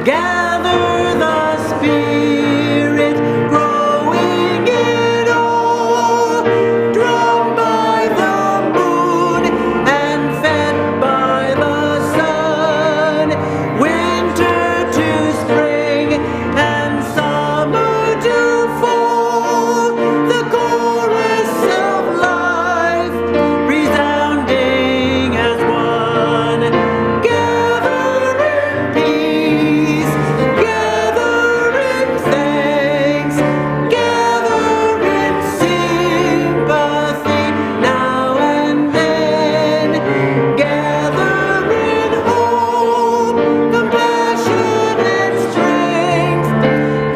Gather the Spirit, growing in all, drawn by the moon and fed by the sun, winter to spring and summer to fall, the chorus of life resounding as one. Gather in peace, gather in thanks, gather in sympathy now and then, gather in hope, compassion and strength,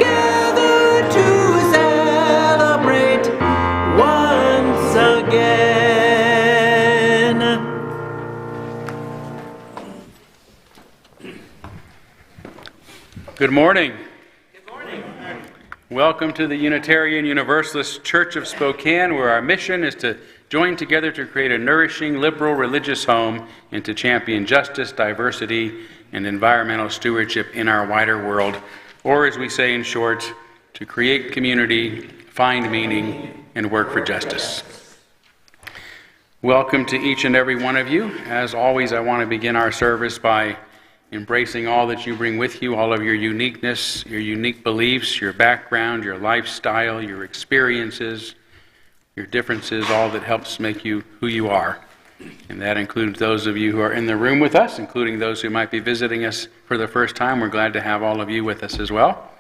gather to celebrate once again. Good morning. Welcome to the Unitarian Universalist Church of Spokane, where our mission is to join together to create a nourishing, liberal religious home and to champion justice, diversity, and environmental stewardship in our wider world, or as we say in short, to create community, find meaning, and work for justice. Welcome to each and every one of you. As always, I want to begin our service by embracing all that you bring with you, all of your uniqueness, your unique beliefs, your background, your lifestyle, your experiences, your differences, all that helps make you who you are. And that includes those of you who are in the room with us, including those who might be visiting us for the first time. We're glad to have all of you with us as well.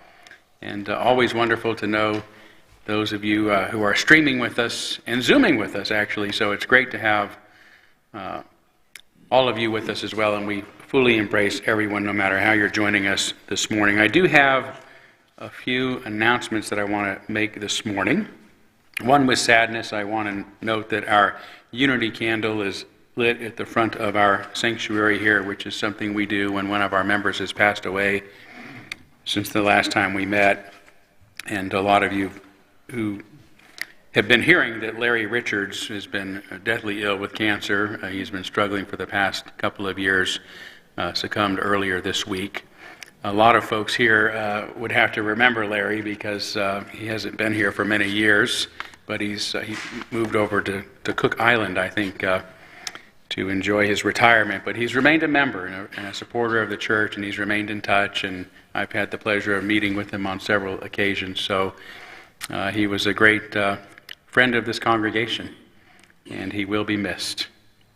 And always wonderful to know those of you who are streaming with us and Zooming with us, actually. So it's great to have all of you with us as well, and we fully embrace everyone, no matter how you're joining us this morning. I do have a few announcements that I want to make this morning. One with sadness, I want to note that our unity candle is lit at the front of our sanctuary here, which is something we do when one of our members has passed away since the last time we met. And a lot of you who have been hearing that Larry Richards has been deathly ill with cancer. He's been struggling for the past couple of years, succumbed earlier this week. A lot of folks here would have to remember Larry because he hasn't been here for many years, but he moved over to Cook Island, I think, to enjoy his retirement. But he's remained a member and a supporter of the church, and he's remained in touch, and I've had the pleasure of meeting with him on several occasions. So he was a great friend of this congregation, and he will be missed.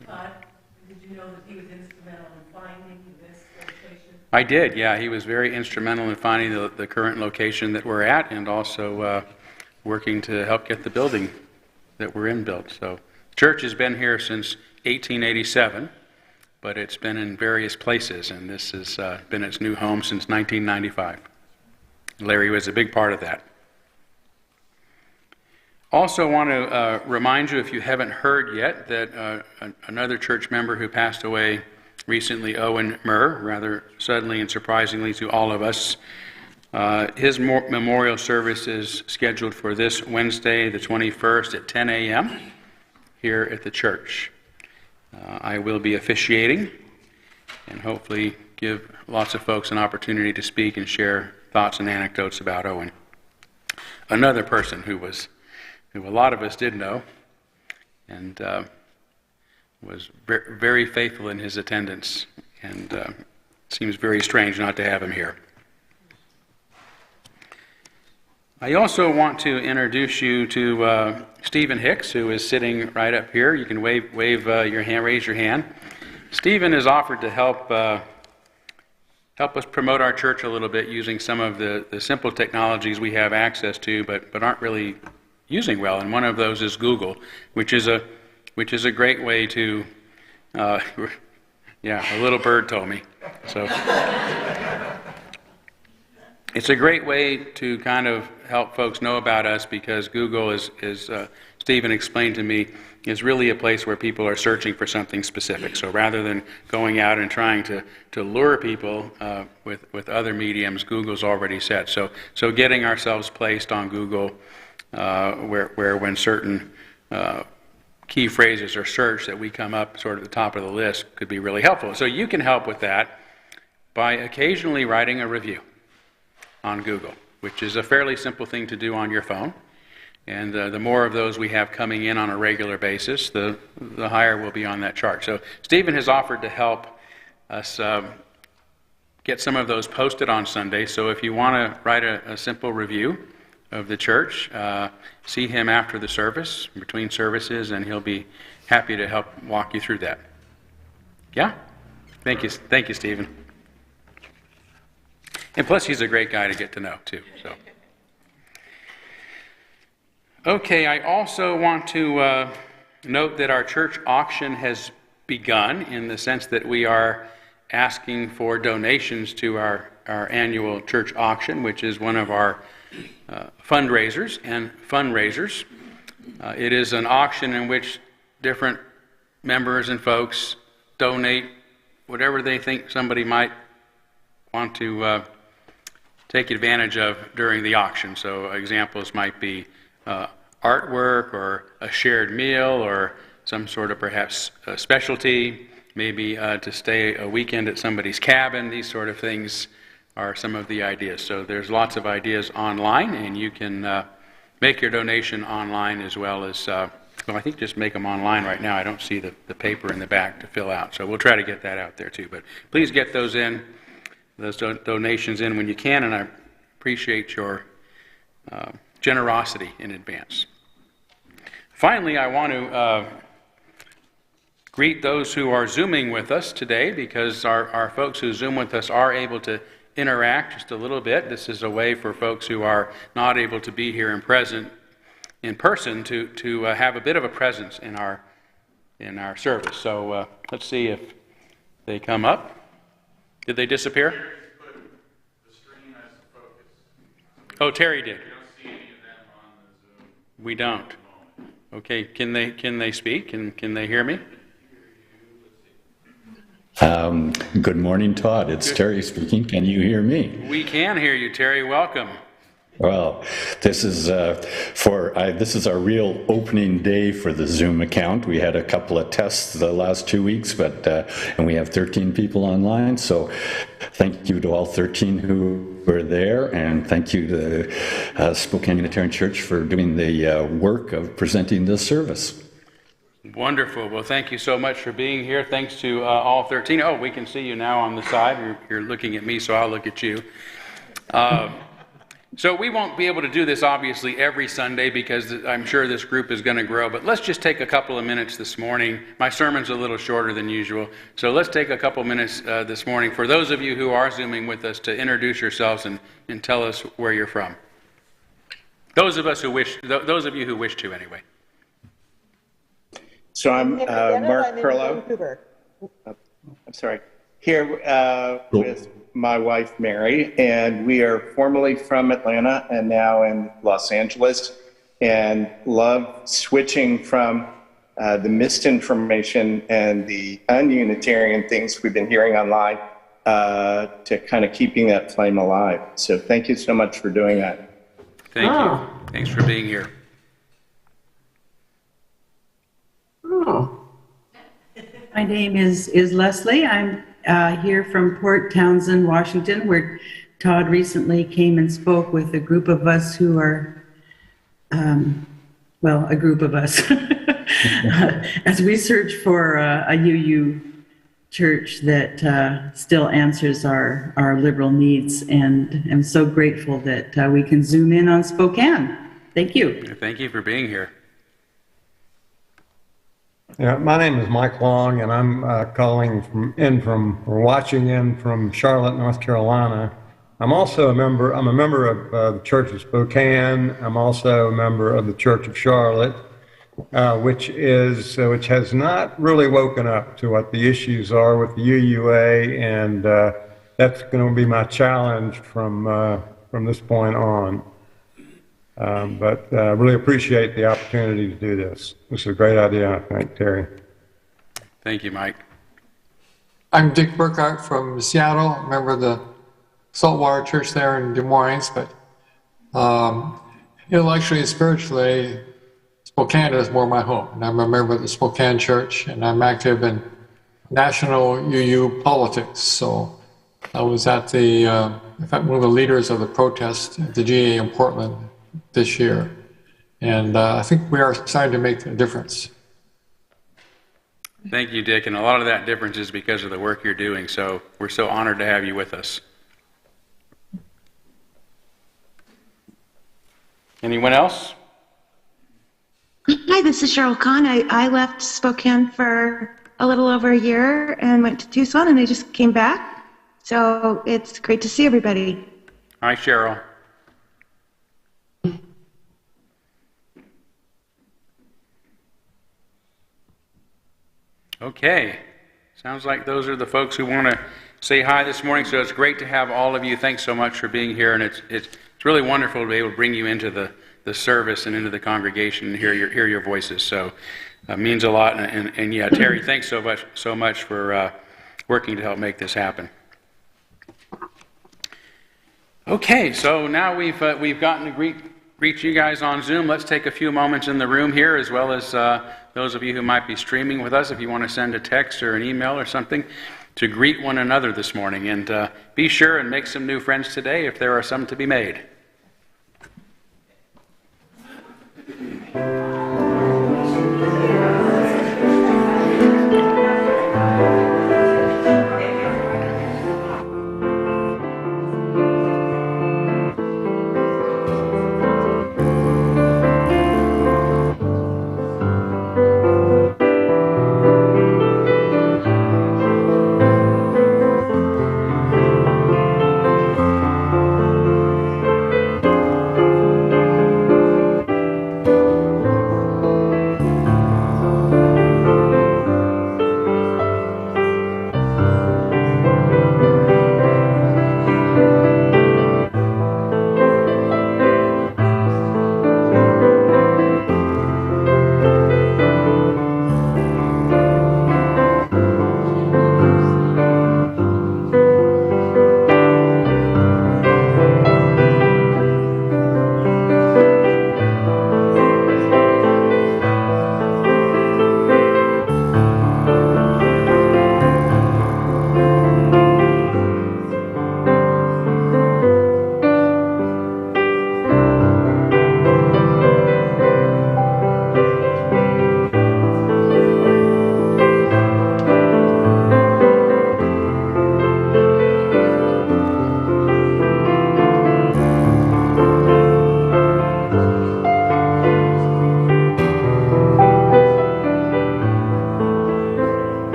Did you know that he was instrumental in finding this location? I did, yeah. He was very instrumental in finding the current location that we're at, and also working to help get the building that we're in built. So, church has been here since 1887, but it's been in various places, and this has been its new home since 1995. Larry was a big part of that. Also want to remind you, if you haven't heard yet, that another church member who passed away recently, Owen Murr, rather suddenly and surprisingly to all of us, his memorial service is scheduled for this Wednesday, the 21st at 10 a.m. here at the church. I will be officiating and hopefully give lots of folks an opportunity to speak and share thoughts and anecdotes about Owen. Another person who a lot of us did know, and was very faithful in his attendance, and seems very strange not to have him here. I also want to introduce you to Stephen Hicks, who is sitting right up here. You can wave your hand, raise your hand. Stephen has offered to help us promote our church a little bit using some of the simple technologies we have access to, but aren't really using well, and one of those is Google, which is a great way to, a little bird told me. So it's a great way to kind of help folks know about us, because Google is Stephen explained to me, is really a place where people are searching for something specific. So rather than going out and trying to lure people with other mediums, Google's already set. So getting ourselves placed on Google, where when certain key phrases are searched, that we come up sort of at the top of the list, could be really helpful. So you can help with that. by occasionally writing a review on Google, which is a fairly simple thing to do on your phone. And the more of those we have coming in on a regular basis, the higher we'll be on that chart. So Stephen has offered to help us get some of those posted on Sunday. So if you want to write a simple review of the church, see him after the service, between services, and he'll be happy to help walk you through that. Yeah? Thank you, Stephen. And plus, he's a great guy to get to know, too. So, okay, I also want to note that our church auction has begun in the sense that we are asking for donations to our annual church auction, which is one of our fundraisers and fundraisers. It is an auction in which different members and folks donate whatever they think somebody might want to take advantage of during the auction. So examples might be artwork or a shared meal or some sort of perhaps specialty, maybe to stay a weekend at somebody's cabin. These sort of things are some of the ideas. So there's lots of ideas online, and you can make your donation online as well as, well, I think just make them online right now. I don't see the paper in the back to fill out. So we'll try to get that out there too. But please get those in, those donations in when you can, and I appreciate your generosity in advance. Finally, I want to greet those who are Zooming with us today, because our folks who Zoom with us are able to interact just a little bit. This is a way for folks who are not able to be here in person to have a bit of a presence in our service. So let's see if they come up. Did they disappear? The screen as the focus. Oh, Terry did. We don't see any of them on the Zoom. We don't. Okay, can they speak? Can they hear me? Good morning, Todd. It's Terry speaking. Can you hear me? We can hear you, Terry. Welcome. Well, this is this is our real opening day for the Zoom account. We had a couple of tests the last 2 weeks, but and we have 13 people online. So, thank you to all 13 who were there, and thank you to the Spokane Unitarian Church for doing the work of presenting this service. Wonderful. Well, thank you so much for being here. Thanks to all 13. Oh, we can see you now on the side. You're looking at me, so I'll look at you. So we won't be able to do this, obviously, every Sunday, because I'm sure this group is going to grow. But let's just take a couple of minutes this morning. My sermon's a little shorter than usual. So let's take a couple minutes this morning for those of you who are Zooming with us to introduce yourselves and tell us where you're from. Those of you who wish to, anyway. So I'm Mark Perlow. I'm sorry. Here with my wife, Mary, and we are formerly from Atlanta and now in Los Angeles, and love switching from the misinformation and the un-Unitarian things we've been hearing online to kind of keeping that flame alive. So thank you so much for doing that. Thank you. Thanks for being here. My name is Leslie. I'm here from Port Townsend, Washington, where Todd recently came and spoke with a group of us who are, a group of us, as we search for a UU church that still answers our liberal needs. And I'm so grateful that we can zoom in on Spokane. Thank you. Thank you for being here. Yeah, my name is Mike Long, and I'm watching in from Charlotte, North Carolina. I'm a member of the Church of Spokane. I'm also a member of the Church of Charlotte, which has not really woken up to what the issues are with the UUA, and that's going to be my challenge from this point on. But I really appreciate the opportunity to do this. This is a great idea, I think, Terry. Thank you, Mike. I'm Dick Burkhart from Seattle, a member of the Saltwater Church there in Des Moines. But intellectually and spiritually, Spokane is more my home. And I'm a member of the Spokane Church, and I'm active in national UU politics. So I was at in fact, one of the leaders of the protest at the GA in Portland this year. And I think we are starting to make a difference. Thank you, Dick. And a lot of that difference is because of the work you're doing. So we're so honored to have you with us. Anyone else? Hi, this is Cheryl Kahn. I left Spokane for a little over a year and went to Tucson, and I just came back. So it's great to see everybody. Hi, Cheryl. Okay. Sounds like those are the folks who want to say hi this morning. So it's great to have all of you. Thanks so much for being here. And it's really wonderful to be able to bring you into the service and into the congregation and hear your voices. So it means a lot. And yeah, Terry, thanks so much for working to help make this happen. Okay, so now we've gotten to greet you guys on Zoom. Let's take a few moments in the room here, as well as those of you who might be streaming with us, if you want to send a text or an email or something, to greet one another this morning. And be sure and make some new friends today if there are some to be made.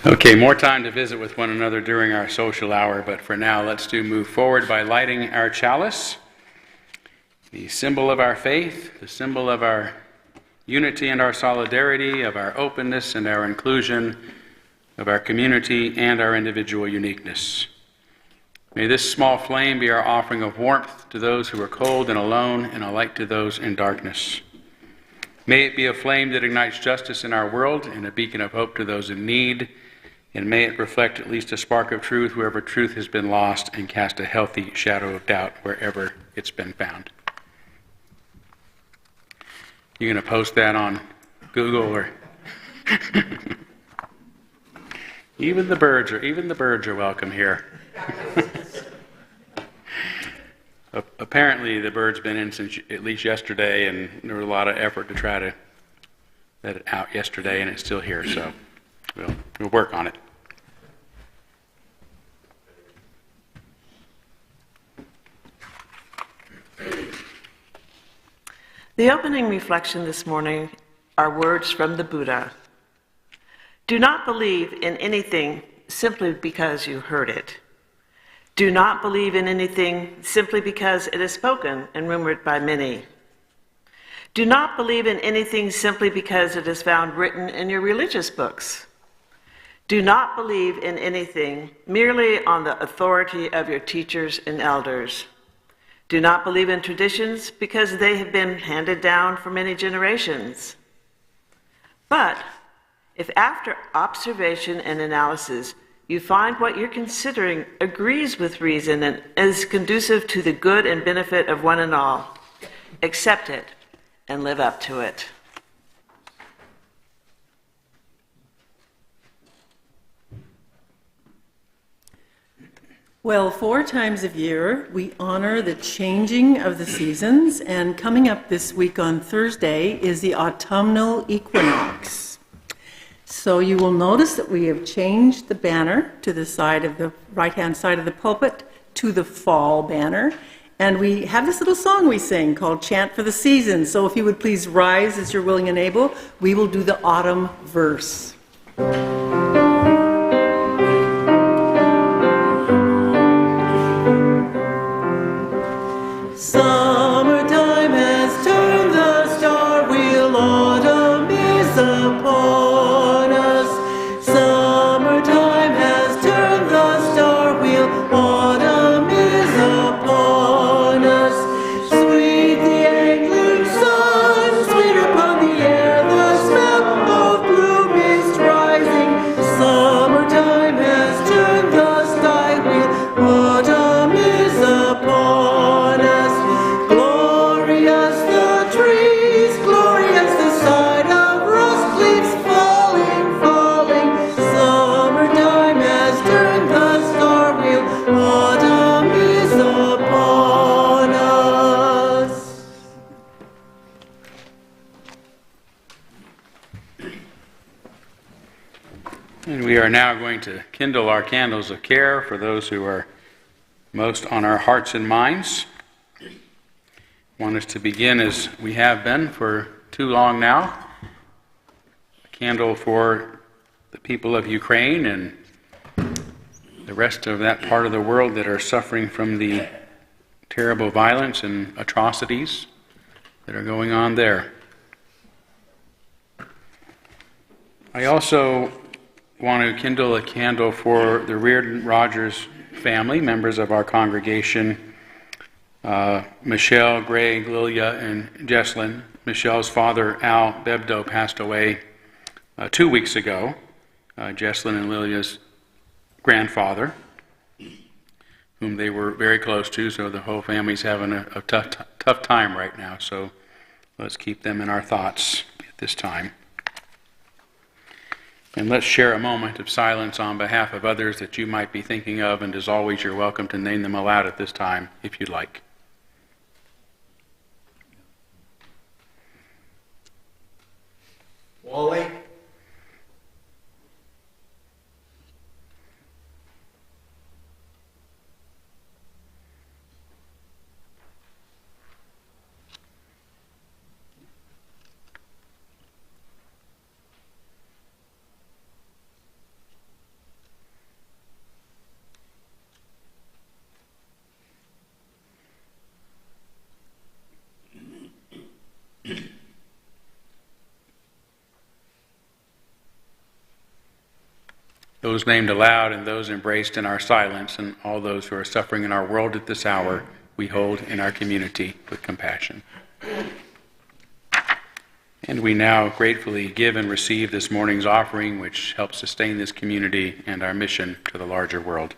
Okay, more time to visit with one another during our social hour, but for now, let's move forward by lighting our chalice, the symbol of our faith, the symbol of our unity and our solidarity, of our openness and our inclusion, of our community and our individual uniqueness. May this small flame be our offering of warmth to those who are cold and alone, and a light to those in darkness. May it be a flame that ignites justice in our world and a beacon of hope to those in need. and may it reflect at least a spark of truth wherever truth has been lost, and cast a healthy shadow of doubt wherever it's been found. You're going to post that on Google, or even the birds are welcome here. Apparently, the bird's been in since at least yesterday, and there was a lot of effort to try to let it out yesterday, and it's still here. So we'll work on it. The opening reflection this morning are words from the Buddha. Do not believe in anything simply because you heard it. Do not believe in anything simply because it is spoken and rumored by many. Do not believe in anything simply because it is found written in your religious books. Do not believe in anything merely on the authority of your teachers and elders. Do not believe in traditions because they have been handed down for many generations. But if after observation and analysis you find what you're considering agrees with reason and is conducive to the good and benefit of one and all, accept it and live up to it. Well, 4 times a year, we honor the changing of the seasons, and coming up this week on Thursday is the autumnal equinox. So you will notice that we have changed the banner to the side of the right-hand side of the pulpit to the fall banner, and we have this little song we sing called Chant for the Seasons. So if you would please rise as you're willing and able, we will do the autumn verse. Summertime has turned the star wheel, autumn is upon us. Summertime has turned the star wheel, autumn is upon us. Sweet the angling sun, sweet upon the air, the smell of blue mist rising. Summertime has turned the sky wheel, autumn is upon us. Glorious the trees, glorious the sight of rust leaves falling, falling. Summertime has turned the star wheel, autumn is upon us. And we are now going to kindle our candles of care for those who are most on our hearts and minds. I want us to begin as we have been for too long now. A candle for the people of Ukraine and the rest of that part of the world that are suffering from the terrible violence and atrocities that are going on there. I also want to kindle a candle for the Reardon Rogers family, members of our congregation, Michelle, Greg, Lilia, and Jesslyn. Michelle's father, Al Bebdo, passed away 2 weeks ago. Jesslyn and Lilia's grandfather, whom they were very close to, so the whole family's having a tough time right now. So let's keep them in our thoughts at this time. And let's share a moment of silence on behalf of others that you might be thinking of, and as always, you're welcome to name them aloud at this time if you'd like. Wally. Those named aloud and those embraced in our silence, and all those who are suffering in our world at this hour, we hold in our community with compassion. And we now gratefully give and receive this morning's offering, which helps sustain this community and our mission to the larger world.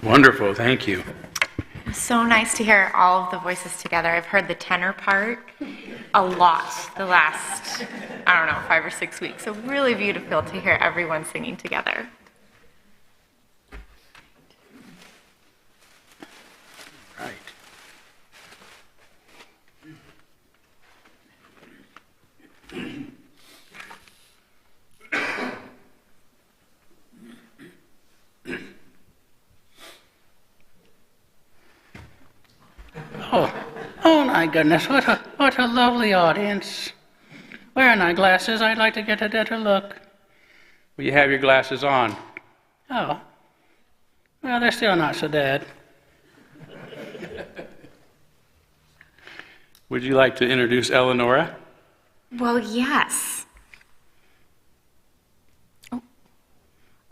Wonderful, thank you. So nice to hear all of the voices together. I've heard the tenor part a lot the last, 5 or 6 weeks. So really beautiful to hear everyone singing together. Right. Oh my goodness, what a lovely audience. Wearing my glasses, I'd like to get a better look. Well, you have your glasses on. Oh. Well, they're still not so bad. Would you like to introduce Eleonora? Well, yes.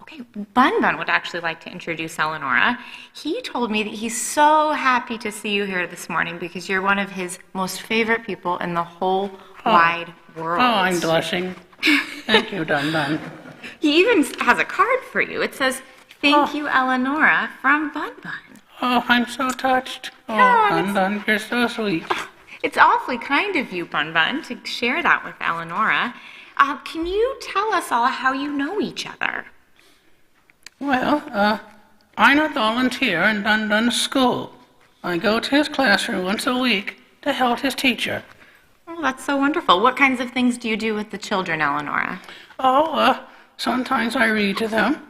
Okay, Bun Bun would actually like to introduce Eleonora. He told me that he's so happy to see you here this morning because you're one of his most favorite people in the whole wide world. Oh, I'm blushing. Thank you, Dun Dun. He even has a card for you. It says, "Thank you, Eleonora," from Bun Bun. Oh, I'm so touched. Oh, Dun Dun, you're so sweet. It's awfully kind of you, Bun Bun, to share that with Eleonora. Can you tell us all how you know each other? Well, I not volunteer in Dundon's school. I go to his classroom once a week to help his teacher. Oh, that's so wonderful. What kinds of things do you do with the children, Eleonora? Oh, sometimes I read to them,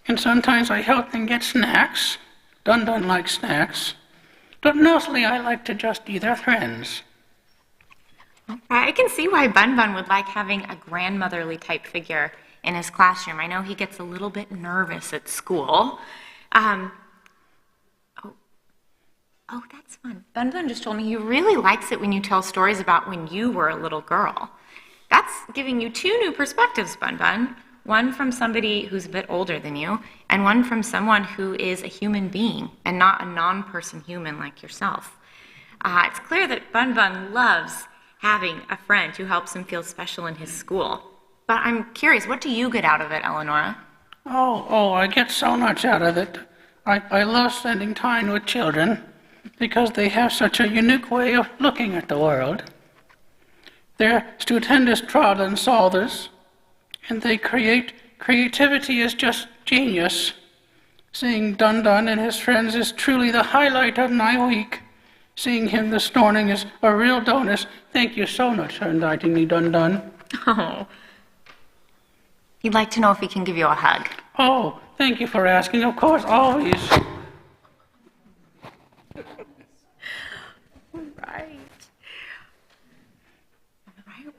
and sometimes I help them get snacks. Dundon likes snacks. But mostly I like to just be their friends. I can see why Bun Bun would like having a grandmotherly type figure in his classroom. I know he gets a little bit nervous at school. Oh, that's fun. Bun Bun just told me he really likes it when you tell stories about when you were a little girl. That's giving you two new perspectives, Bun Bun. One from somebody who's a bit older than you, and one from someone who is a human being and not a non-person human like yourself. It's clear that Bun Bun loves having a friend who helps him feel special in his school. But I'm curious, what do you get out of it, Eleonora? Oh, I get so much out of it. I love spending time with children because they have such a unique way of looking at the world. They're stupendous problem solvers, and they creativity is just genius. Seeing Dundon and his friends is truly the highlight of my week. Seeing him this morning is a real bonus. Thank you so much for inviting me, Dundon. Oh. He'd like to know if he can give you a hug. Oh, thank you for asking. Of course, always. Right.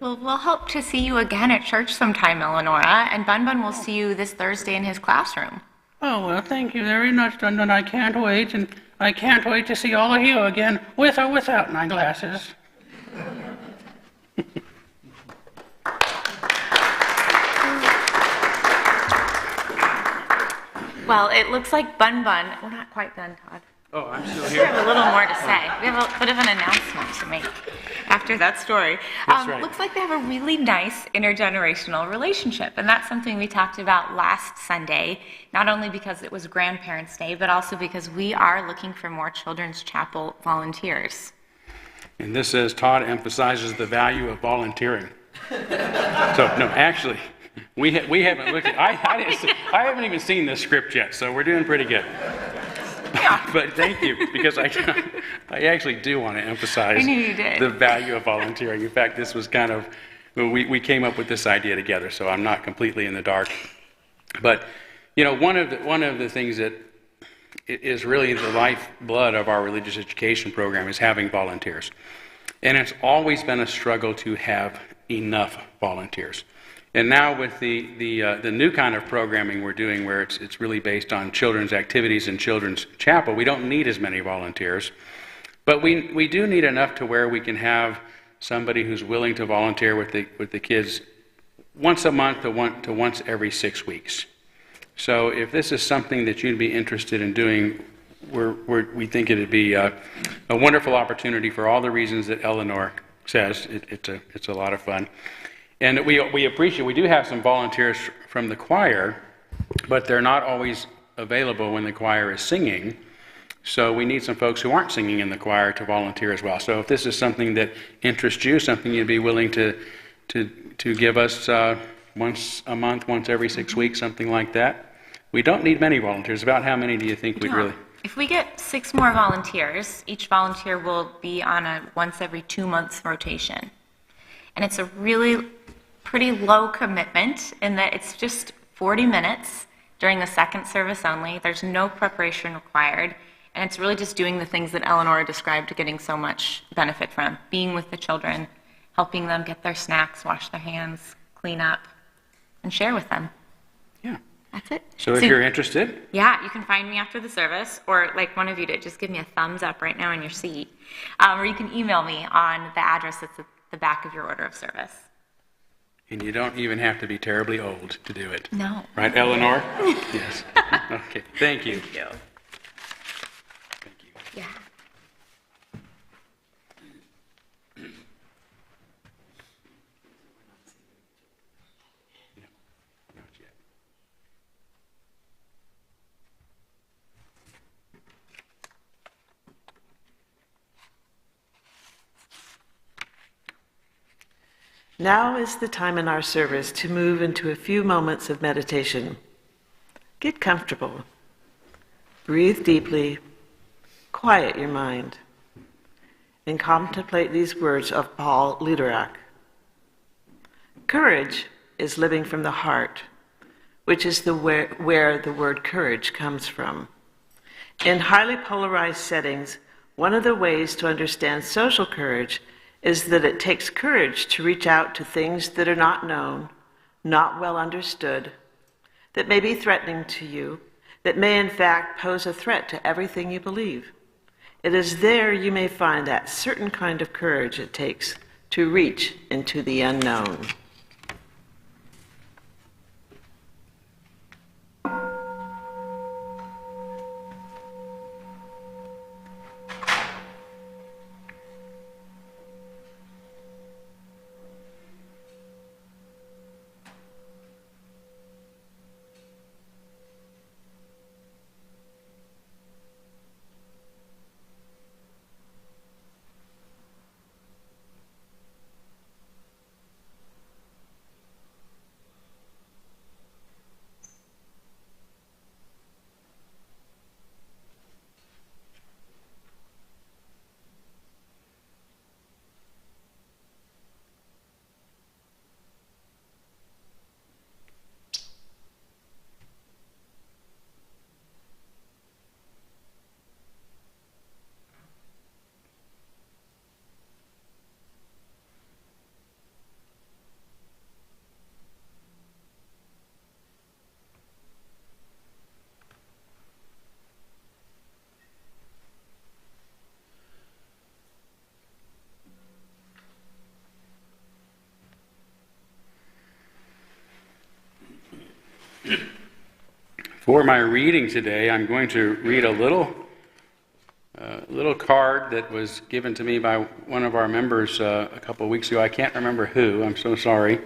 Well, we'll hope to see you again at church sometime, Eleonora, and Bun Bun will see you this Thursday in his classroom. Oh, well, thank you very much, Dundon. I can't wait, and I can't wait to see all of you again, with or without my glasses. Well, it looks like Bun Bun, we're not quite done, Todd. Oh, I'm still We here. have a little more to say. We have a bit of an announcement to make after that story. That's right. Looks like they have a really nice intergenerational relationship, and that's something we talked about last Sunday, not only because it was Grandparents' Day, but also because we are looking for more Children's Chapel volunteers. And this says Todd emphasizes the value of volunteering. So, no, actually, we haven't looked at, I haven't even seen this script yet, so we're doing pretty good. But thank you, because I actually do want to emphasize I knew you did. the value of volunteering. In fact, this was kind of, we came up with this idea together, so I'm not completely in the dark. But, you know, one of the things that is really the lifeblood of our religious education program is having volunteers. And it's always been a struggle to have enough volunteers. And now with the new kind of programming we're doing, where it's really based on children's activities and children's chapel, we don't need as many volunteers. But we do need enough to where we can have somebody who's willing to volunteer with the kids once a month to once every 6 weeks. So if this is something that you'd be interested in doing, we think it'd be a wonderful opportunity for all the reasons that Eleanor says. It's a lot of fun. And we appreciate, we do have some volunteers from the choir, but they're not always available when the choir is singing. So we need some folks who aren't singing in the choir to volunteer as well. So if this is something that interests you, something you'd be willing to give us once a month, once every 6 weeks, something like that. We don't need many volunteers. About how many do you think we'd really? If we get 6 more volunteers, each volunteer will be on a once every 2 months rotation. And it's a really pretty low commitment in that it's just 40 minutes during the second service only. There's no preparation required. And it's really just doing the things that Eleanor described, getting so much benefit from. Being with the children, helping them get their snacks, wash their hands, clean up, and share with them. Yeah. That's it. So if you're interested? Yeah, you can find me after the service, or like one of you did, just give me a thumbs up right now in your seat. Or you can email me on the address that's at the back of your order of service. And you don't even have to be terribly old to do it. No. Right, Eleanor? Yes. Okay, thank you. Thank you. Thank you. Yeah. Not yet. Now is the time in our service to move into a few moments of meditation. Get comfortable. Breathe deeply. Quiet your mind. And contemplate these words of Paul Lederach. Courage is living from the heart, which is where the word courage comes from. In highly polarized settings, one of the ways to understand social courage is that it takes courage to reach out to things that are not known, not well understood, that may be threatening to you, that may in fact pose a threat to everything you believe. It is there you may find that certain kind of courage it takes to reach into the unknown. For my reading today, I'm going to read a little card that was given to me by one of our members a couple of weeks ago. I can't remember who. I'm so sorry.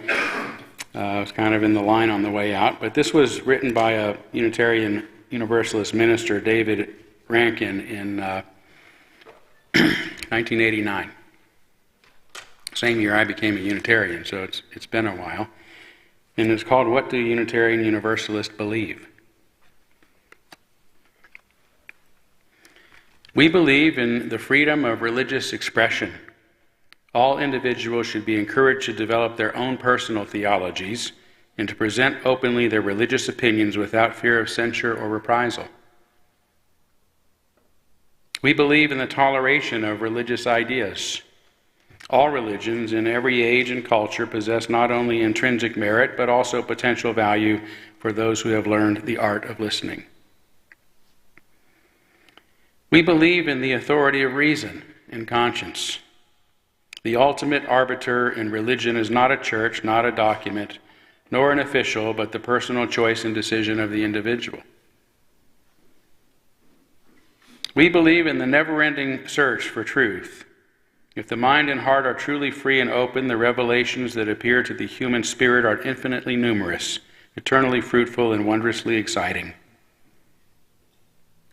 I was kind of in the line on the way out. But this was written by a Unitarian Universalist minister, David Rankin, in 1989. Same year I became a Unitarian, so it's been a while. And it's called, "What Do Unitarian Universalists Believe?" We believe in the freedom of religious expression. All individuals should be encouraged to develop their own personal theologies and to present openly their religious opinions without fear of censure or reprisal. We believe in the toleration of religious ideas. All religions in every age and culture possess not only intrinsic merit, but also potential value for those who have learned the art of listening. We believe in the authority of reason and conscience. The ultimate arbiter in religion is not a church, not a document, nor an official, but the personal choice and decision of the individual. We believe in the never-ending search for truth. If the mind and heart are truly free and open, the revelations that appear to the human spirit are infinitely numerous, eternally fruitful, and wondrously exciting.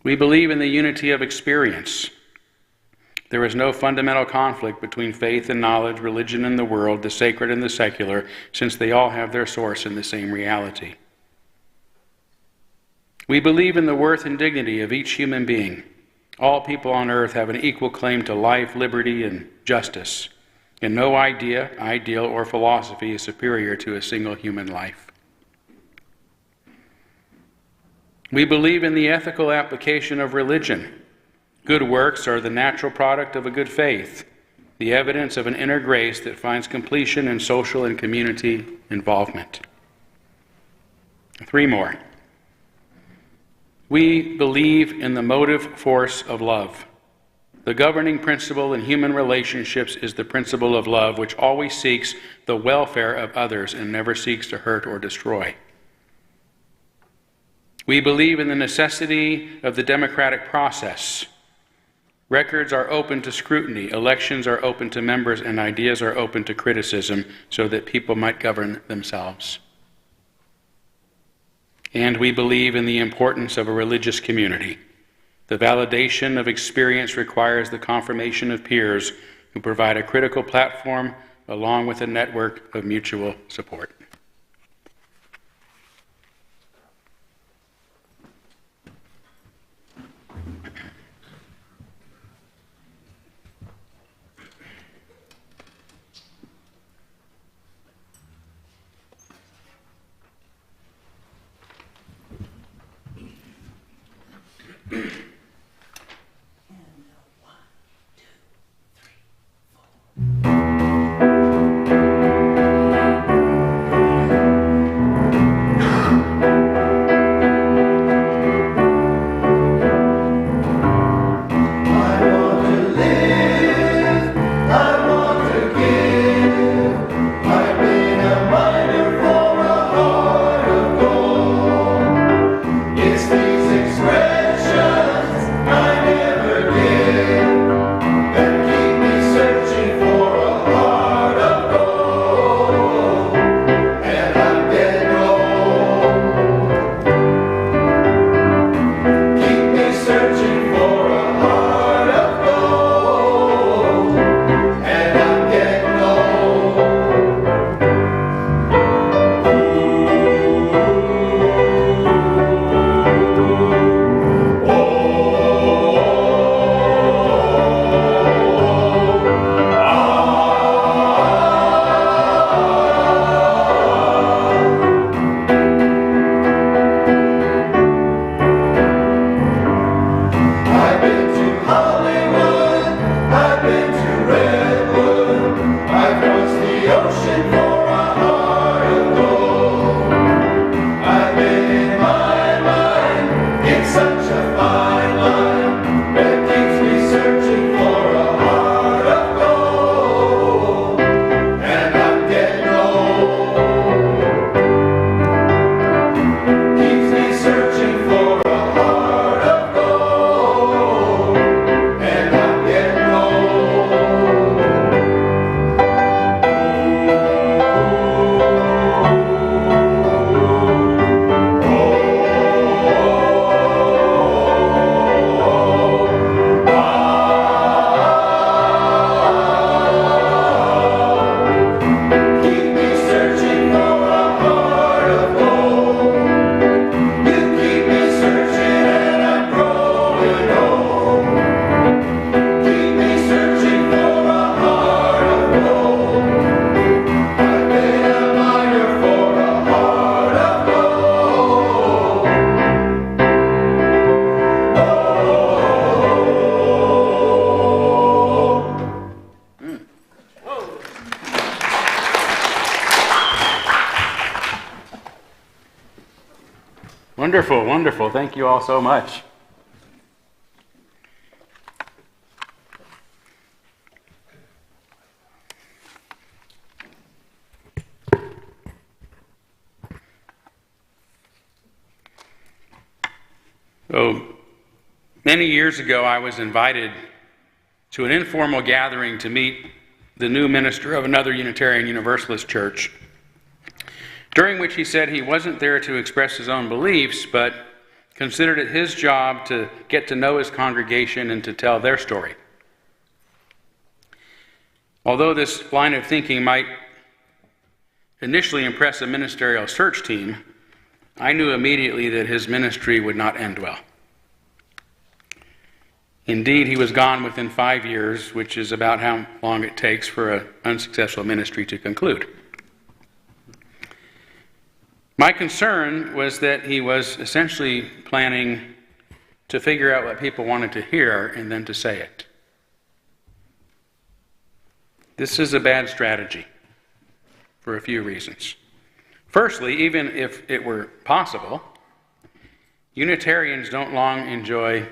We believe in the unity of experience. There is no fundamental conflict between faith and knowledge, religion and the world, the sacred and the secular, since they all have their source in the same reality. We believe in the worth and dignity of each human being. All people on earth have an equal claim to life, liberty, and justice, and no idea, ideal, or philosophy is superior to a single human life. We believe in the ethical application of religion. Good works are the natural product of a good faith, the evidence of an inner grace that finds completion in social and community involvement. 3 more. We believe in the motive force of love. The governing principle in human relationships is the principle of love, which always seeks the welfare of others and never seeks to hurt or destroy. We believe in the necessity of the democratic process. Records are open to scrutiny, elections are open to members, and ideas are open to criticism so that people might govern themselves. And we believe in the importance of a religious community. The validation of experience requires the confirmation of peers who provide a critical platform along with a network of mutual support. Wonderful, wonderful. Thank you all so much. So, many years ago, I was invited to an informal gathering to meet the new minister of another Unitarian Universalist church, during which he said he wasn't there to express his own beliefs, but considered it his job to get to know his congregation and to tell their story. Although this line of thinking might initially impress a ministerial search team, I knew immediately that his ministry would not end well. Indeed, he was gone within 5 years, which is about how long it takes for an unsuccessful ministry to conclude. My concern was that he was essentially planning to figure out what people wanted to hear and then to say it. This is a bad strategy for a few reasons. Firstly, even if it were possible, Unitarians don't long enjoy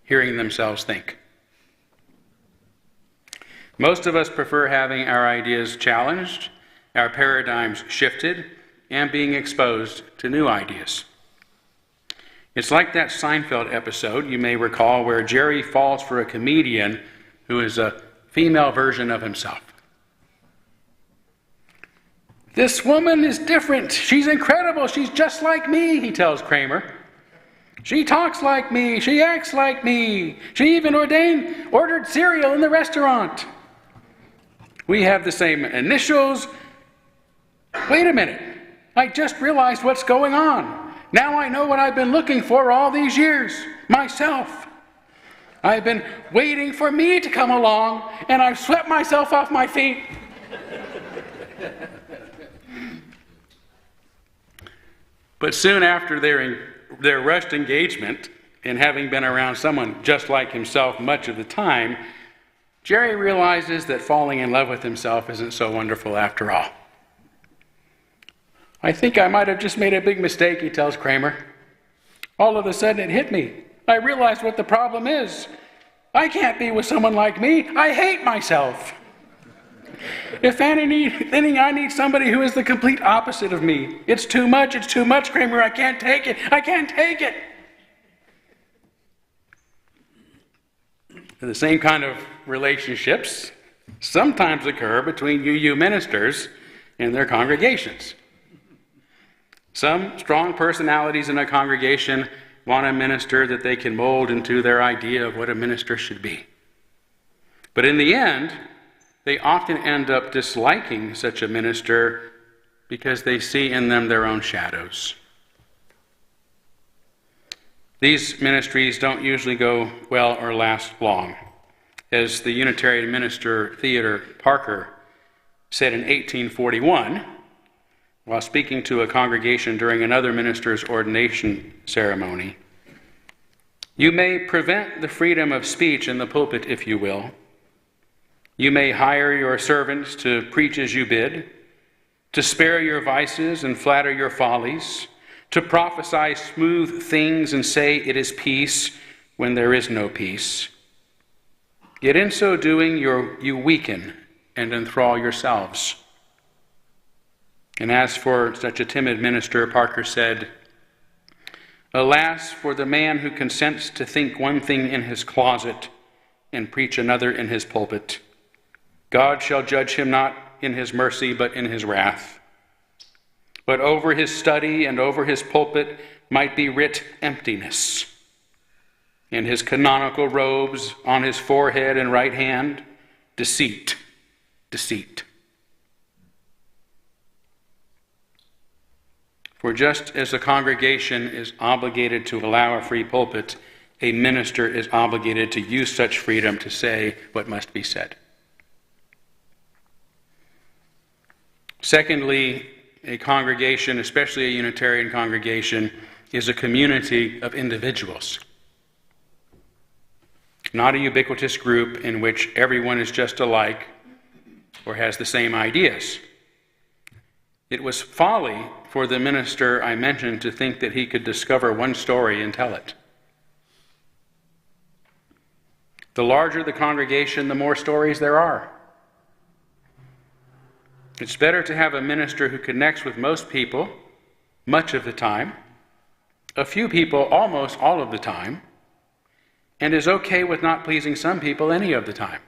hearing themselves think. Most of us prefer having our ideas challenged, our paradigms shifted, and being exposed to new ideas. It's like that Seinfeld episode, you may recall, where Jerry falls for a comedian who is a female version of himself. "This woman is different. She's incredible. She's just like me," he tells Kramer. "She talks like me. She acts like me. She even ordered cereal in the restaurant. We have the same initials. Wait a minute. I just realized what's going on. Now I know what I've been looking for all these years. Myself. I've been waiting for me to come along, and I've swept myself off my feet." But soon after their rushed engagement, and having been around someone just like himself much of the time, Jerry realizes that falling in love with himself isn't so wonderful after all. I think I might have just made a big mistake, he tells Kramer. All of a sudden it hit me. I realized what the problem is. I can't be with someone like me. I hate myself. If anything, I need somebody who is the complete opposite of me. It's too much, Kramer. I can't take it. I can't take it. The same kind of relationships sometimes occur between UU ministers and their congregations. Some strong personalities in a congregation want a minister that they can mold into their idea of what a minister should be. But in the end, they often end up disliking such a minister because they see in them their own shadows. These ministries don't usually go well or last long. As the Unitarian minister Theodore Parker said in 1841, while speaking to a congregation during another minister's ordination ceremony, "You may prevent the freedom of speech in the pulpit if you will. You may hire your servants to preach as you bid, to spare your vices and flatter your follies, to prophesy smooth things and say it is peace when there is no peace. Yet in so doing, you weaken and enthrall yourselves." And as for such a timid minister, Parker said, "Alas, for the man who consents to think one thing in his closet and preach another in his pulpit. God shall judge him not in his mercy, but in his wrath. But over his study and over his pulpit might be writ emptiness. In his canonical robes, on his forehead and right hand, deceit, deceit." For just as a congregation is obligated to allow a free pulpit, a minister is obligated to use such freedom to say what must be said. Secondly, a congregation, especially a Unitarian congregation, is a community of individuals. Not a ubiquitous group in which everyone is just alike or has the same ideas. It was folly for the minister I mentioned to think that he could discover one story and tell it. The larger the congregation, the more stories there are. It's better to have a minister who connects with most people much of the time, a few people almost all of the time, and is okay with not pleasing some people any of the time.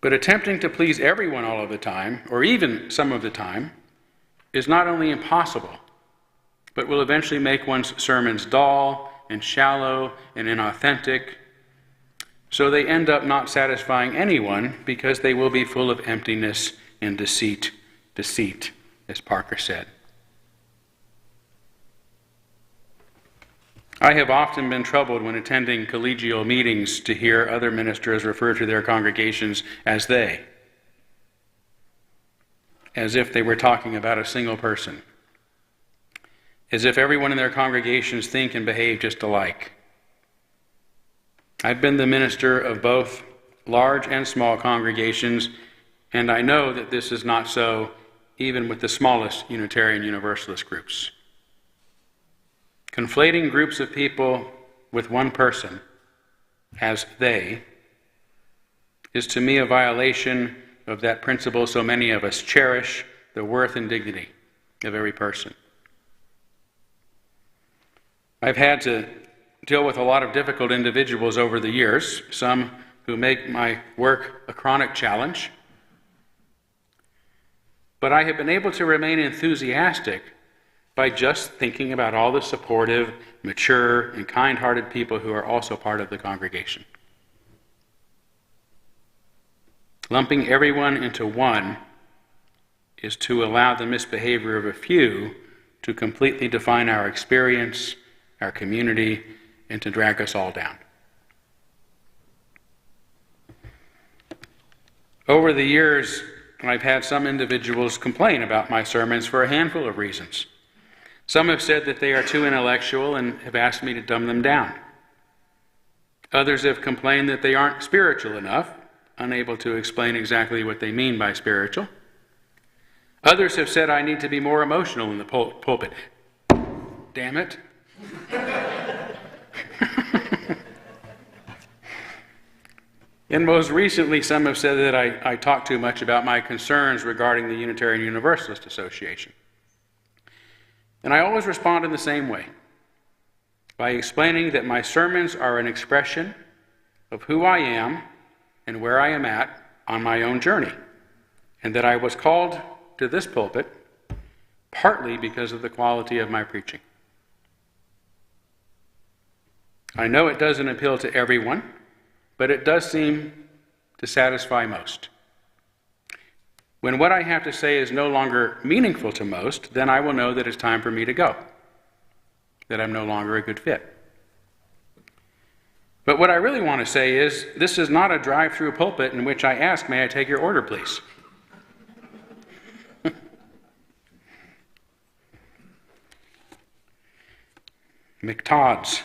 But attempting to please everyone all of the time, or even some of the time, is not only impossible, but will eventually make one's sermons dull and shallow and inauthentic, so they end up not satisfying anyone because they will be full of emptiness and deceit, as Parker said. I have often been troubled when attending collegial meetings to hear other ministers refer to their congregations as they, as if they were talking about a single person, as if everyone in their congregations think and behave just alike. I've been the minister of both large and small congregations, and I know that this is not so even with the smallest Unitarian Universalist groups. Conflating groups of people with one person as they is to me a violation of that principle so many of us cherish, the worth and dignity of every person. I've had to deal with a lot of difficult individuals over the years, some who make my work a chronic challenge. But I have been able to remain enthusiastic by just thinking about all the supportive, mature, and kind-hearted people who are also part of the congregation. Lumping everyone into one is to allow the misbehavior of a few to completely define our experience, our community, and to drag us all down. Over the years, I've had some individuals complain about my sermons for a handful of reasons. Some have said that they are too intellectual and have asked me to dumb them down. Others have complained that they aren't spiritual enough, unable to explain exactly what they mean by spiritual. Others have said I need to be more emotional in the pulpit. Damn it. And most recently, some have said that I talk too much about my concerns regarding the Unitarian Universalist Association. And I always respond in the same way, by explaining that my sermons are an expression of who I am and where I am at on my own journey, and that I was called to this pulpit partly because of the quality of my preaching. I know it doesn't appeal to everyone, but it does seem to satisfy most. When what I have to say is no longer meaningful to most, then I will know that it's time for me to go, that I'm no longer a good fit. But what I really want to say is, this is not a drive-through pulpit in which I ask, may I take your order, please? McTodd's.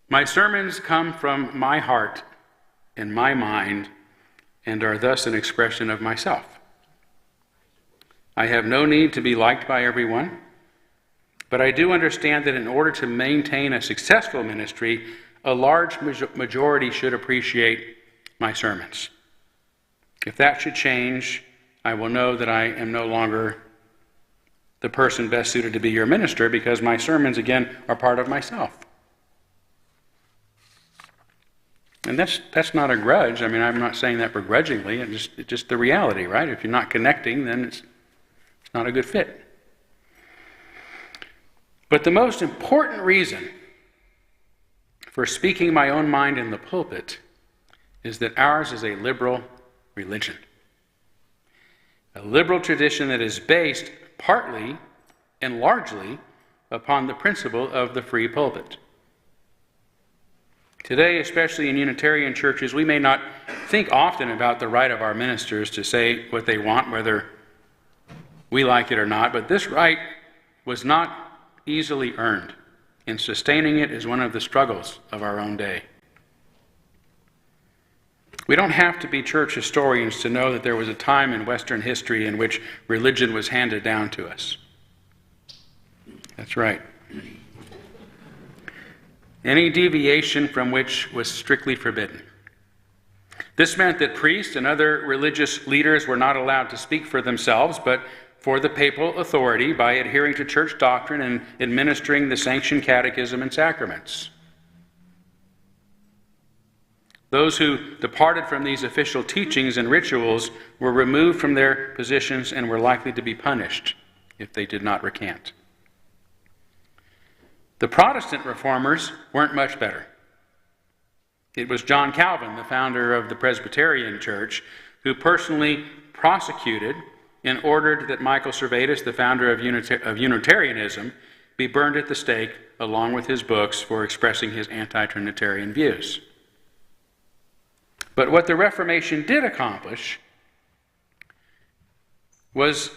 My sermons come from my heart and my mind and are thus an expression of myself. I have no need to be liked by everyone, but I do understand that in order to maintain a successful ministry, a large majority should appreciate my sermons. If that should change, I will know that I am no longer the person best suited to be your minister, because my sermons, again, are part of myself. And that's not a grudge. I mean, I'm not saying that begrudgingly. It's just the reality, right? If you're not connecting, then it's not a good fit. But the most important reason for speaking my own mind in the pulpit is that ours is a liberal religion. A liberal tradition that is based partly and largely upon the principle of the free pulpit. Today, especially in Unitarian churches, we may not think often about the right of our ministers to say what they want, whether we like it or not, but this right was not easily earned, and sustaining it is one of the struggles of our own day. We don't have to be church historians to know that there was a time in Western history in which religion was handed down to us. That's right. Any deviation from which was strictly forbidden. This meant that priests and other religious leaders were not allowed to speak for themselves, but for the papal authority by adhering to church doctrine and administering the sanctioned catechism and sacraments. Those who departed from these official teachings and rituals were removed from their positions and were likely to be punished if they did not recant. The Protestant reformers weren't much better. It was John Calvin, the founder of the Presbyterian Church, who personally prosecuted and ordered that Michael Servetus, the founder of Unitarianism, be burned at the stake along with his books for expressing his anti-Trinitarian views. But what the Reformation did accomplish was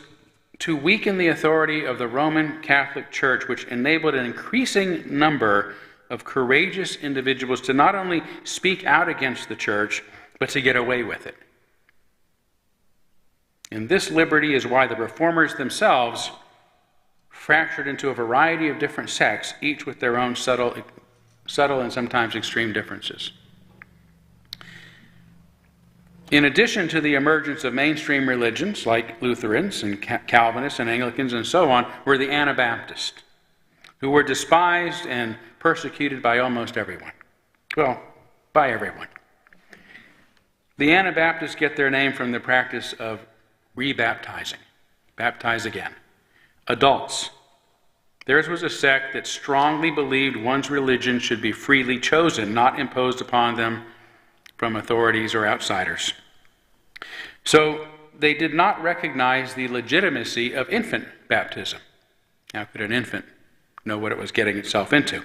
to weaken the authority of the Roman Catholic Church, which enabled an increasing number of courageous individuals to not only speak out against the church, but to get away with it. And this liberty is why the reformers themselves fractured into a variety of different sects, each with their own subtle and sometimes extreme differences. In addition to the emergence of mainstream religions like Lutherans and Calvinists and Anglicans and so on, were the Anabaptists, who were despised and persecuted by almost everyone. Well, by everyone. The Anabaptists get their name from the practice of rebaptizing. Baptize again. Adults. Theirs was a sect that strongly believed one's religion should be freely chosen, not imposed upon them from authorities or outsiders. So they did not recognize the legitimacy of infant baptism. How could an infant know what it was getting itself into?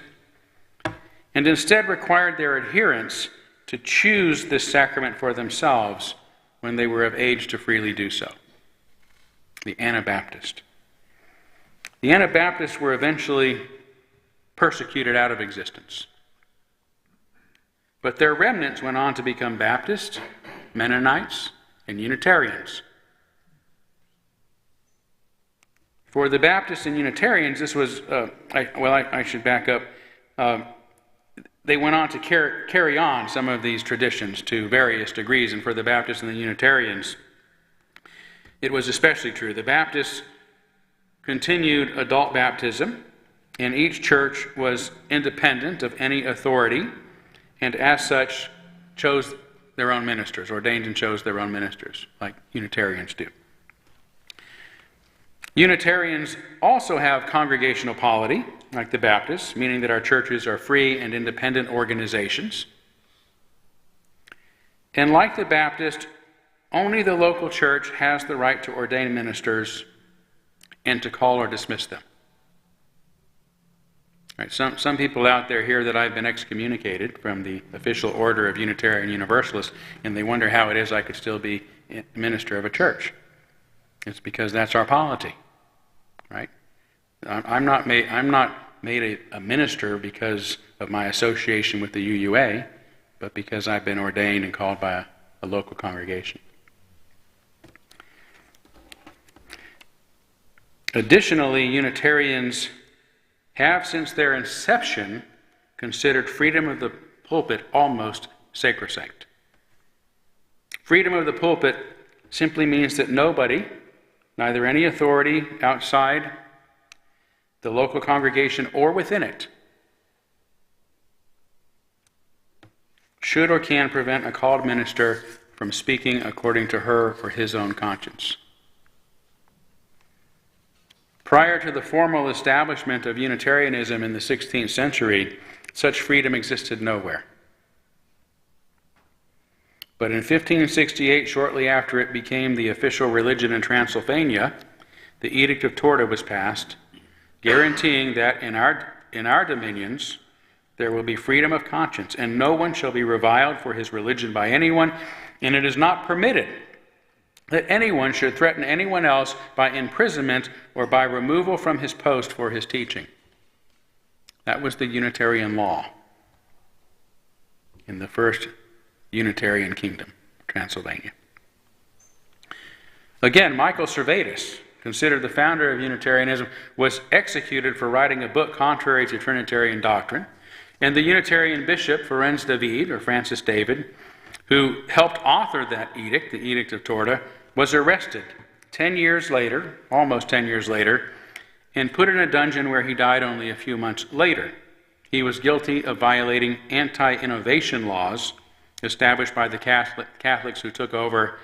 And instead required their adherents to choose this sacrament for themselves when they were of age to freely do so. the Anabaptist. The Anabaptists were eventually persecuted out of existence. But their remnants went on to become Baptists, Mennonites, and Unitarians. For the Baptists and Unitarians, this was, I should back up. They went on to carry on some of these traditions to various degrees, and for the Baptists and the Unitarians, it was especially true. The Baptists continued adult baptism, and each church was independent of any authority, and as such chose their own ministers, ordained and chose their own ministers, like Unitarians do. Unitarians also have congregational polity, like the Baptists, meaning that our churches are free and independent organizations. And like the Baptist, only the local church has the right to ordain ministers and to call or dismiss them. Right, some people out there hear that I've been excommunicated from the official order of Unitarian Universalists, and they wonder how it is I could still be a minister of a church. It's because that's our polity, right? I'm not made a minister because of my association with the UUA, but because I've been ordained and called by a local congregation. Additionally, Unitarians have, since their inception, considered freedom of the pulpit almost sacrosanct. Freedom of the pulpit simply means that nobody, neither any authority outside the local congregation or within it, should or can prevent a called minister from speaking according to her or his own conscience. Prior to the formal establishment of Unitarianism in the 16th century, such freedom existed nowhere. But in 1568, shortly after it became the official religion in Transylvania, the Edict of Torda was passed, guaranteeing that in our dominions there will be freedom of conscience, and no one shall be reviled for his religion by anyone, and it is not permitted that anyone should threaten anyone else by imprisonment or by removal from his post for his teaching. That was the Unitarian law in the first Unitarian kingdom, Transylvania. Again, Michael Servetus, considered the founder of Unitarianism, was executed for writing a book contrary to Trinitarian doctrine, and the Unitarian bishop, Ferenc David, or Francis David, who helped author that edict, the Edict of Torda, was arrested 10 years later, almost 10 years later, and put in a dungeon where he died only a few months later. He was guilty of violating anti-innovation laws established by the Catholics who took over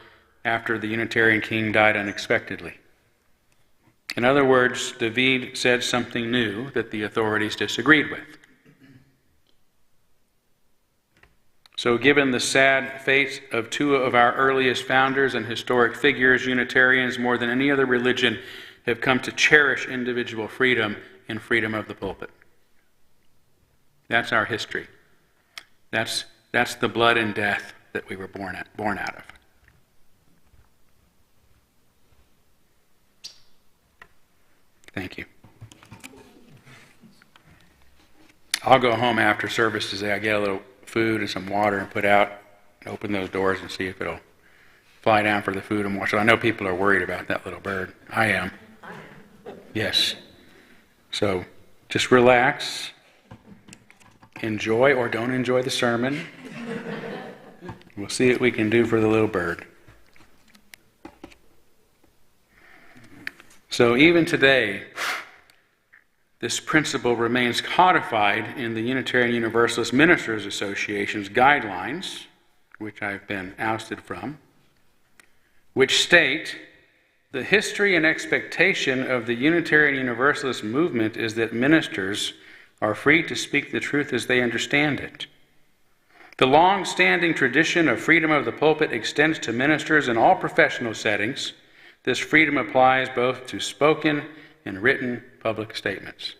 after the Unitarian king died unexpectedly. In other words, David said something new that the authorities disagreed with. So given the sad fate of two of our earliest founders and historic figures, Unitarians, more than any other religion, have come to cherish individual freedom and freedom of the pulpit. That's our history. That's the blood and death that we were born out of. Thank you. I'll go home after service today. I get a little food and some water and put out and open those doors and see if it'll fly down for the food and water. So I know people are worried about that little bird. I am. Yes. So just relax. Enjoy or don't enjoy the sermon. We'll see what we can do for the little bird. So even today, this principle remains codified in the Unitarian Universalist Ministers Association's guidelines, which I've been ousted from, which state, the history and expectation of the Unitarian Universalist movement is that ministers are free to speak the truth as they understand it. The long-standing tradition of freedom of the pulpit extends to ministers in all professional settings. This freedom applies both to spoken and written public statements.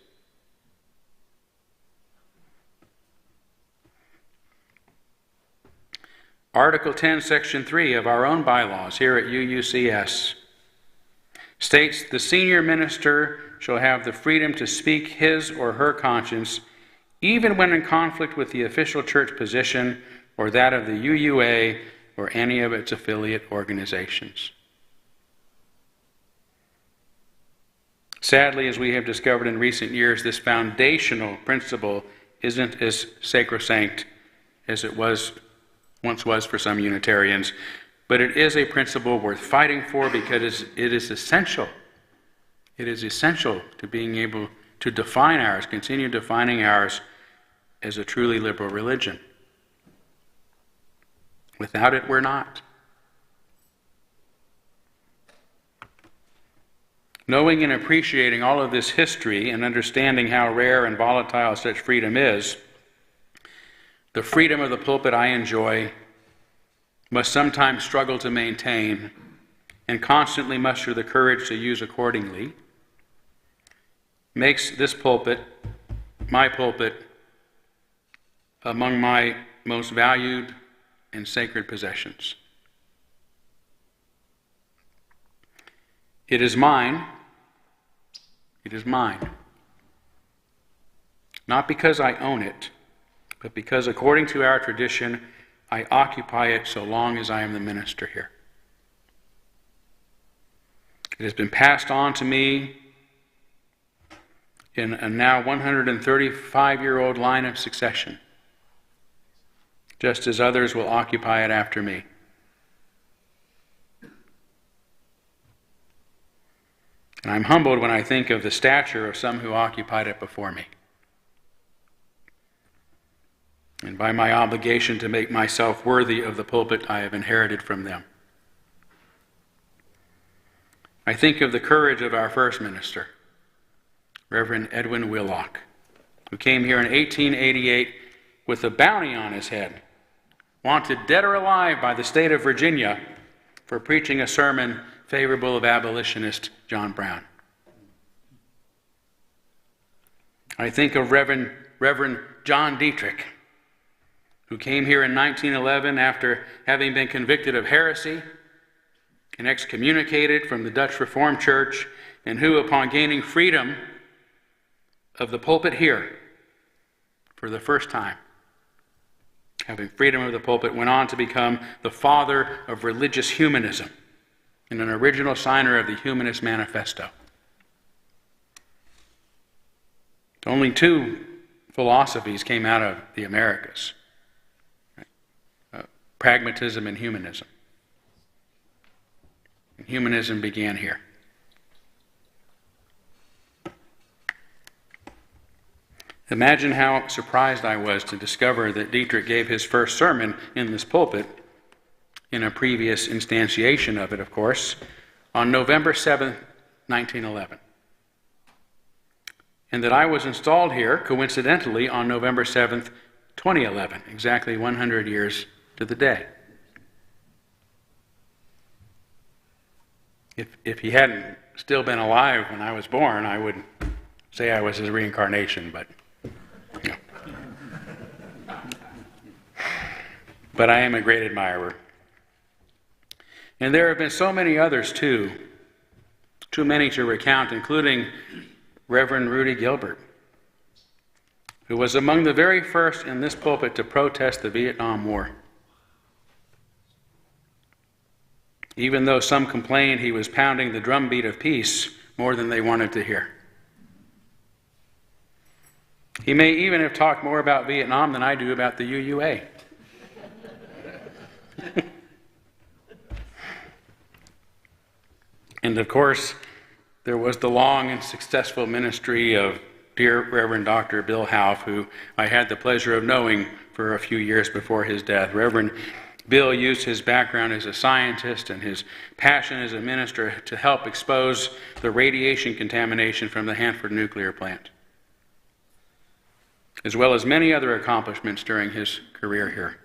Article 10, Section 3 of our own bylaws here at UUCS states the senior minister shall have the freedom to speak his or her conscience, even when in conflict with the official church position or that of the UUA or any of its affiliate organizations. Sadly, as we have discovered in recent years, this foundational principle isn't as sacrosanct as it once was for some Unitarians, but it is a principle worth fighting for because it is essential. It is essential to being able to define ours, continue defining ours as a truly liberal religion. Without it, we're not. Knowing and appreciating all of this history and understanding how rare and volatile such freedom is, the freedom of the pulpit I enjoy must sometimes struggle to maintain and constantly muster the courage to use accordingly, makes this pulpit, my pulpit, among my most valued and sacred possessions. It is mine. It is mine. Not because I own it, but because according to our tradition, I occupy it so long as I am the minister here. It has been passed on to me in a now 135-year-old line of succession, just as others will occupy it after me. And I'm humbled when I think of the stature of some who occupied it before me, and by my obligation to make myself worthy of the pulpit I have inherited from them. I think of the courage of our first minister, Reverend Edwin Willock, who came here in 1888 with a bounty on his head, wanted dead or alive by the state of Virginia for preaching a sermon favorable of abolitionist John Brown. I think of Reverend John Dietrich, who came here in 1911 after having been convicted of heresy and excommunicated from the Dutch Reformed Church, and who, upon gaining freedom of the pulpit here for the first time, having freedom of the pulpit, went on to become the father of religious humanism and an original signer of the Humanist Manifesto. Only two philosophies came out of the Americas: pragmatism and humanism. And humanism began here. Imagine how surprised I was to discover that Dietrich gave his first sermon in this pulpit, in a previous instantiation of it, of course, on November 7th, 1911. And that I was installed here, coincidentally, on November 7th, 2011, exactly 100 years to the day. If he hadn't still been alive when I was born, I would say I was his reincarnation, but no. But I am a great admirer. And there have been so many others too many to recount, including Reverend Rudy Gilbert, who was among the very first in this pulpit to protest the Vietnam War. Even though some complained he was pounding the drumbeat of peace more than they wanted to hear. He may even have talked more about Vietnam than I do about the UUA. And of course, there was the long and successful ministry of dear Reverend Dr. Bill Hauff, who I had the pleasure of knowing for a few years before his death. Reverend Bill used his background as a scientist and his passion as a minister to help expose the radiation contamination from the Hanford nuclear plant, as well as many other accomplishments during his career here.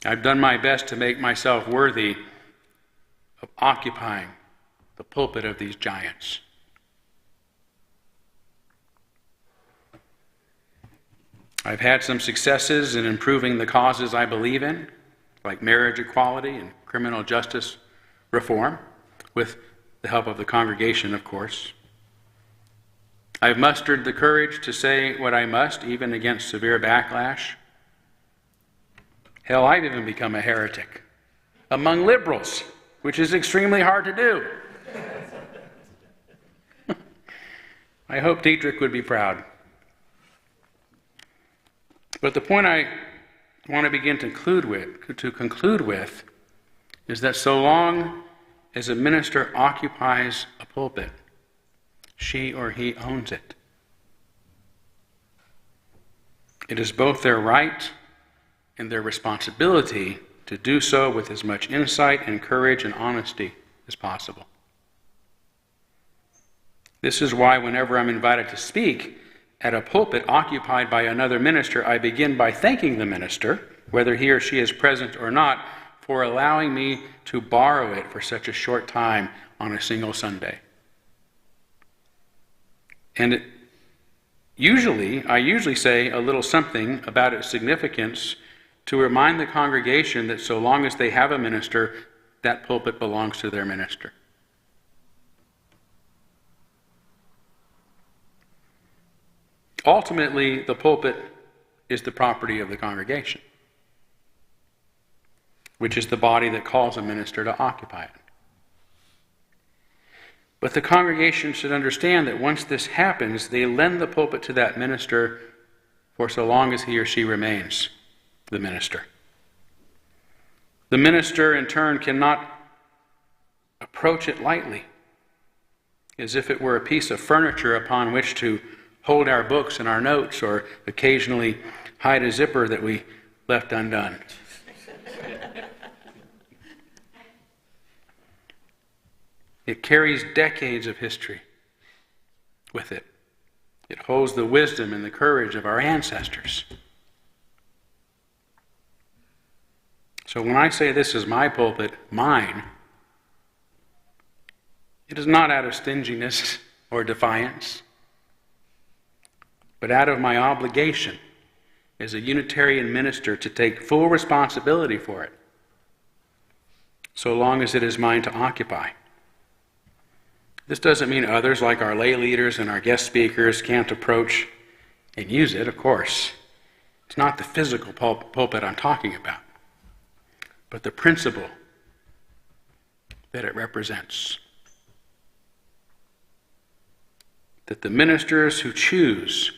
I've done my best to make myself worthy of occupying the pulpit of these giants. I've had some successes in improving the causes I believe in, like marriage equality and criminal justice reform, with the help of the congregation, of course. I've mustered the courage to say what I must, even against severe backlash. Hell, I've even become a heretic among liberals, which is extremely hard to do. I hope Dietrich would be proud. But the point I want to begin to conclude with is that so long as a minister occupies a pulpit, she or he owns it. It is both their right and their responsibility to do so with as much insight and courage and honesty as possible. This is why whenever I'm invited to speak at a pulpit occupied by another minister, I begin by thanking the minister, whether he or she is present or not, for allowing me to borrow it for such a short time on a single Sunday. And I usually say a little something about its significance to remind the congregation that so long as they have a minister, that pulpit belongs to their minister. Ultimately, the pulpit is the property of the congregation, which is the body that calls a minister to occupy it. But the congregation should understand that once this happens, they lend the pulpit to that minister for so long as he or she remains the minister. The minister, in turn, cannot approach it lightly, as if it were a piece of furniture upon which to hold our books and our notes, or occasionally hide a zipper that we left undone. It carries decades of history with it. It holds the wisdom and the courage of our ancestors. So when I say this is my pulpit, mine, it is not out of stinginess or defiance, but out of my obligation as a Unitarian minister to take full responsibility for it, so long as it is mine to occupy. This doesn't mean others, like our lay leaders and our guest speakers, can't approach and use it, of course. It's not the physical pulpit I'm talking about, but the principle that it represents. That the ministers you choose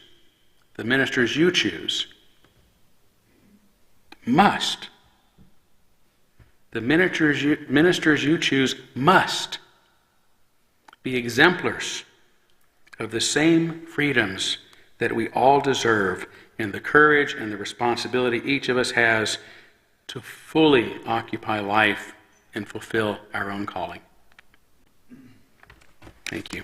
must. The ministers you choose must be exemplars of the same freedoms that we all deserve, and the courage and the responsibility each of us has to fully occupy life and fulfill our own calling. Thank you.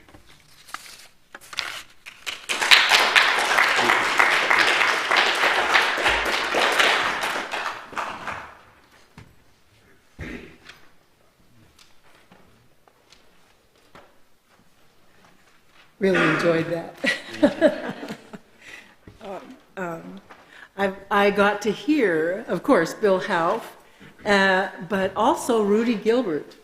Really enjoyed that. I got to hear, of course, Bill Hauff, but also Rudy Gilbert.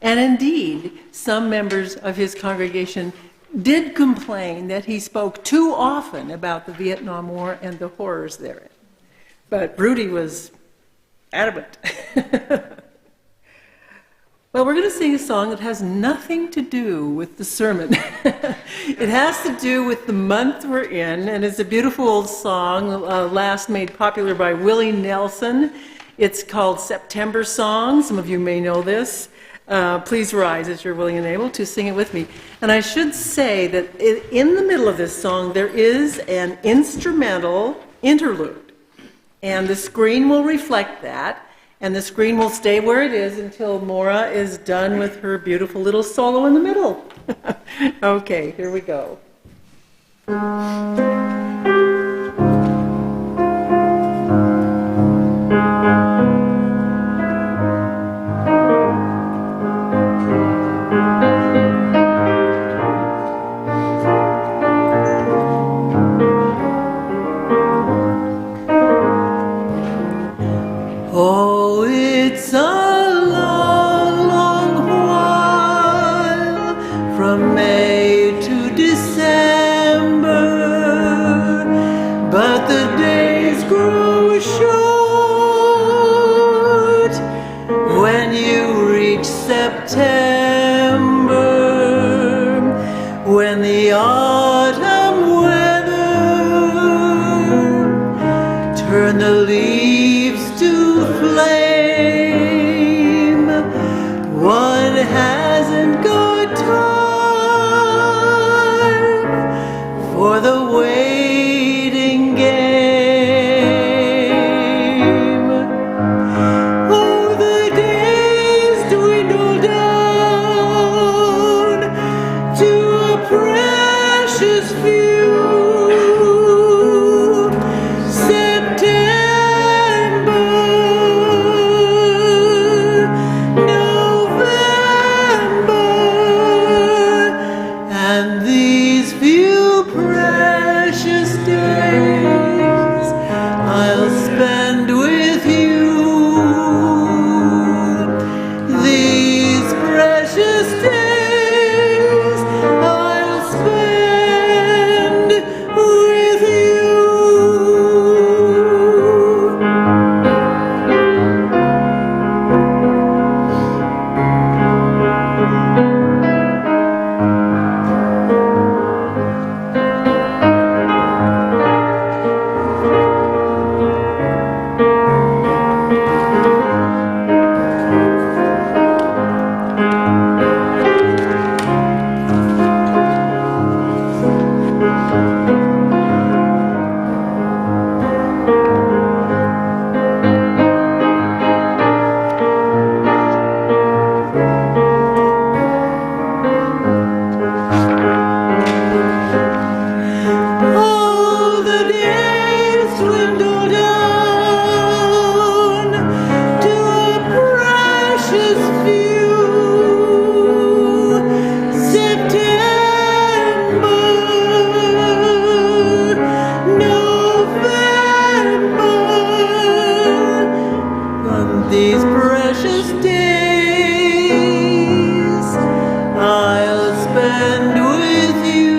And indeed, some members of his congregation did complain that he spoke too often about the Vietnam War and the horrors therein. But Rudy was adamant. Well, we're going to sing a song that has nothing to do with the sermon. It has to do with the month we're in, and it's a beautiful old song, last made popular by Willie Nelson. It's called September Song. Some of you may know this. Please rise as you're willing and able to sing it with me. And I should say that in the middle of this song, there is an instrumental interlude. And the screen will reflect that. And the screen will stay where it is until Maura is done with her beautiful little solo in the middle. Okay, here we go. Oh, it's a long, long while each September, when the autumn weather turn the leaves to flame, one hasn't got time for the waiting game. Oh, the days dwindle down to a precious few. September, November, and these few precious days I'll spend with you. These precious days I'll spend with you. All the days dwindle down to a precious few. September, November, and these precious days I'll spend with you.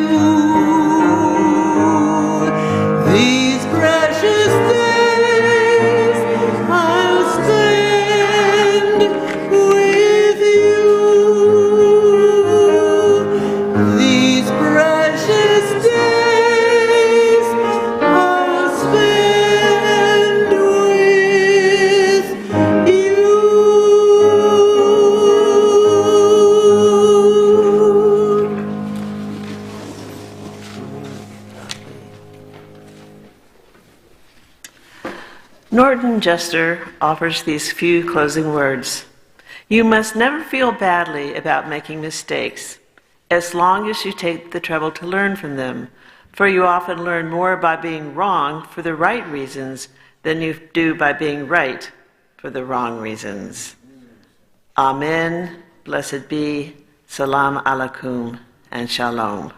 These precious days I'll spend with you. These precious days I'll spend with you. Norton Jester offers these few closing words. You must never feel badly about making mistakes, as long as you take the trouble to learn from them, for you often learn more by being wrong for the right reasons than you do by being right for the wrong reasons. Amen, blessed be, salam alaikum, and shalom.